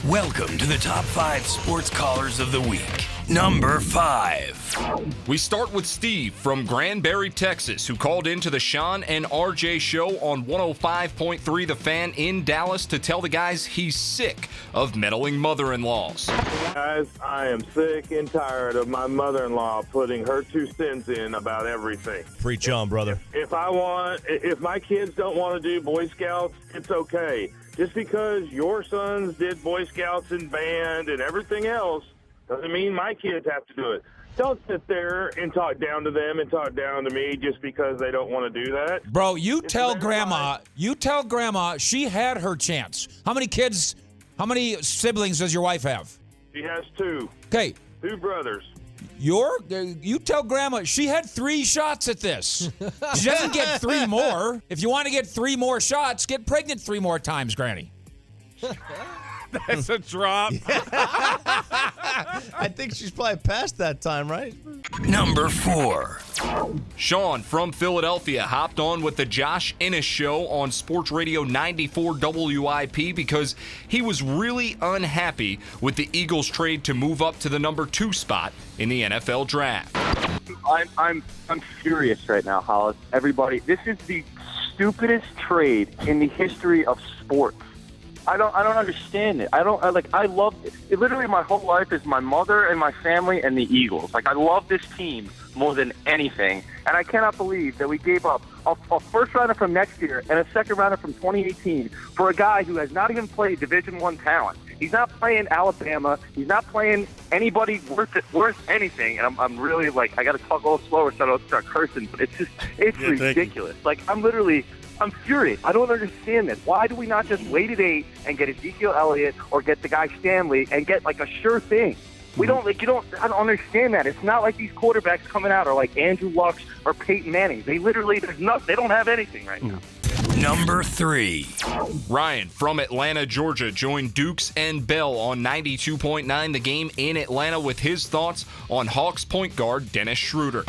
Welcome to the top 5 sports callers of the week. Number 5. We start with Steve from Granbury, Texas, who called into the Sean and RJ show on 105.3 The Fan in Dallas to tell the guys he's sick of meddling mother-in-laws. Guys, I am sick and tired of my mother-in-law putting her 2 cents in about everything. Preach on, brother. If my kids don't want to do Boy Scouts, it's okay. Just because your sons did Boy Scouts and band and everything else doesn't mean my kids have to do it. Don't sit there and talk down to them and talk down to me just because they don't want to do that. Bro, you tell Grandma she had her chance. How many siblings does your wife have? She has 2. Okay. 2 brothers. You tell Grandma she had 3 shots at this. She doesn't get 3 more. If you want to get 3 more shots, get pregnant 3 more times, Granny. That's a drop. I think she's probably past that time, right? Number 4. Sean from Philadelphia hopped on with the Josh Ennis show on Sports Radio 94 WIP because he was really unhappy with the Eagles trade to move up to the number 2 spot in the NFL draft. I'm furious right now, Hollis. Everybody, this is the stupidest trade in the history of sports. I don't understand it. I love it. Literally, my whole life is my mother and my family and the Eagles. I love this team more than anything. And I cannot believe that we gave up a first rounder from next year and a second rounder from 2018 for a guy who has not even played Division I talent. He's not playing Alabama. He's not playing anybody worth anything. And I'm really I got to talk a little slower so I don't start cursing. But it's ridiculous. I'm furious. I don't understand this. Why do we not just wait at 8 and get Ezekiel Elliott or get the guy Stanley and get a sure thing? I don't understand that. It's not like these quarterbacks coming out are like Andrew Luck or Peyton Manning. They don't have anything right now. Number 3. Ryan from Atlanta, Georgia joined Dukes and Bell on 92.9 The Game in Atlanta with his thoughts on Hawks point guard Dennis Schroeder.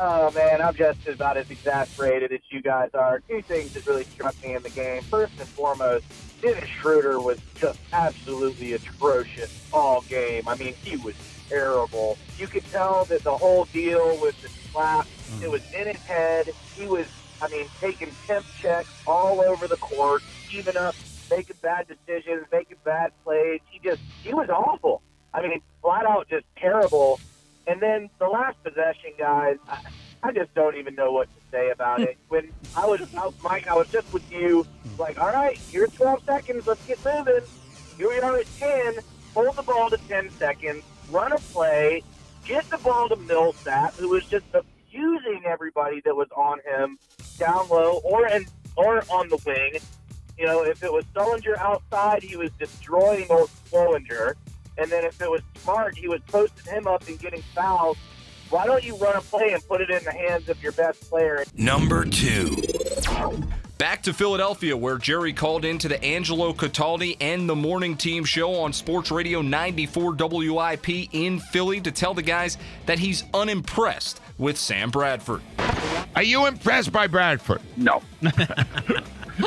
Oh, man, I'm just about as exasperated as you guys are. 2 things that really struck me in the game. First and foremost, Dennis Schroeder was just absolutely atrocious all game. I mean, he was terrible. You could tell that the whole deal with the slap, it was in his head. He was, taking temp checks all over the court, even up, making bad decisions, making bad plays. He was awful. Flat out just terrible. And then the last possession, guys, I just don't even know what to say about it. When Mike, I was just with you, all right, here's 12 seconds, let's get moving. Here we are at 10, hold the ball to 10 seconds, run a play, get the ball to Millsap, who was just abusing everybody that was on him down low or on the wing. If it was Sullinger outside, he was destroying old Sullinger. And then if it was Smart, he was posting him up and getting fouled. Why don't you run a play and put it in the hands of your best player? Number 2. Back to Philadelphia, where Jerry called into the Angelo Cataldi and the Morning Team show on Sports Radio 94 WIP in Philly to tell the guys that he's unimpressed with Sam Bradford. Are you impressed by Bradford? No.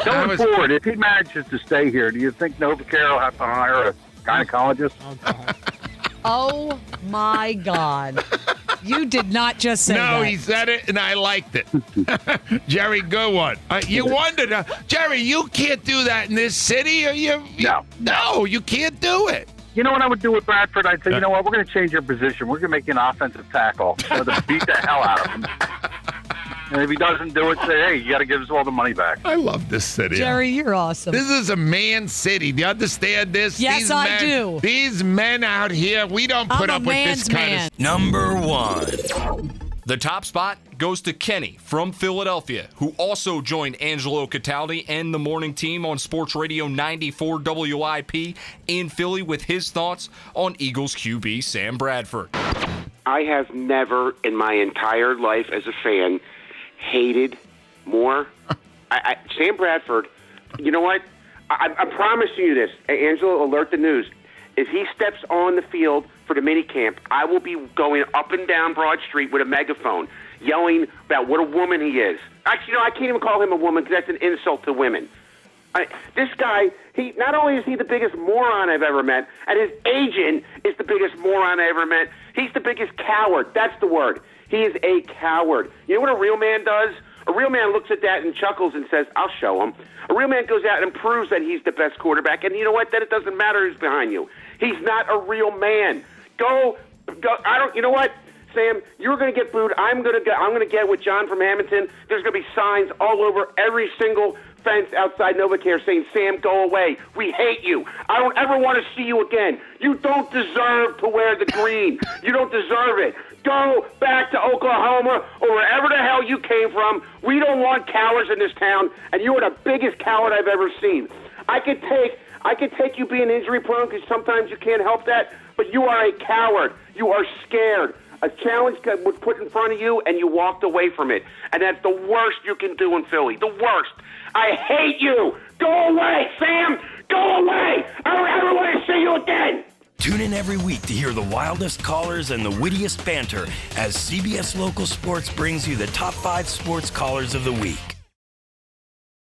Going forward, if he manages to stay here, do you think Novacare will have to hire a gynecologist? Oh, my God. You did not just say that. No, he said it, and I liked it. Jerry, good one. You wondered, Jerry, you can't do that in this city. No, you can't do it. You know what I would do with Bradford? I'd say, you know what, we're going to change your position. We're going to make you an offensive tackle. To beat the hell out of him. And if he doesn't do it, say, hey, you got to give us all the money back. I love this city. Jerry, you're awesome. This is a man city. Do you understand this? Yes, I do. These men out here, we don't put up with this kind of... Number 1. The top spot goes to Kenny from Philadelphia, who also joined Angelo Cataldi and the Morning Team on Sports Radio 94 WIP in Philly with his thoughts on Eagles QB Sam Bradford. I have never in my entire life as a fan hated more. Sam Bradford, you know what? I'm promising you this. Angelo, alert the news. If he steps on the field for the minicamp, I will be going up and down Broad Street with a megaphone, yelling about what a woman he is. Actually, no, I can't even call him a woman because that's an insult to women. This guy, he not only is he the biggest moron I've ever met, and his agent is the biggest moron I ever met, he's the biggest coward. That's the word. He is a coward. You know what a real man does? A real man looks at that and chuckles and says, I'll show him. A real man goes out and proves that he's the best quarterback, and you know what? Then it doesn't matter who's behind you. He's not a real man. Go. You know what, Sam? You're going to get booed. I'm going to get with John from Hamilton. There's going to be signs all over every single fence outside NovaCare saying, Sam, go away. We hate you. I don't ever want to see you again. You don't deserve to wear the green. You don't deserve it. Go back to Oklahoma or wherever the hell you came from. We don't want cowards in this town, and you are the biggest coward I've ever seen. I could take you being injury prone because sometimes you can't help that, but you are a coward. You are scared. A challenge was put in front of you, and you walked away from it. And that's the worst you can do in Philly. The worst. I hate you. Go away, Sam. Go away. I don't ever want to see you again. Tune in every week to hear the wildest callers and the wittiest banter as CBS Local Sports brings you the top 5 sports callers of the week.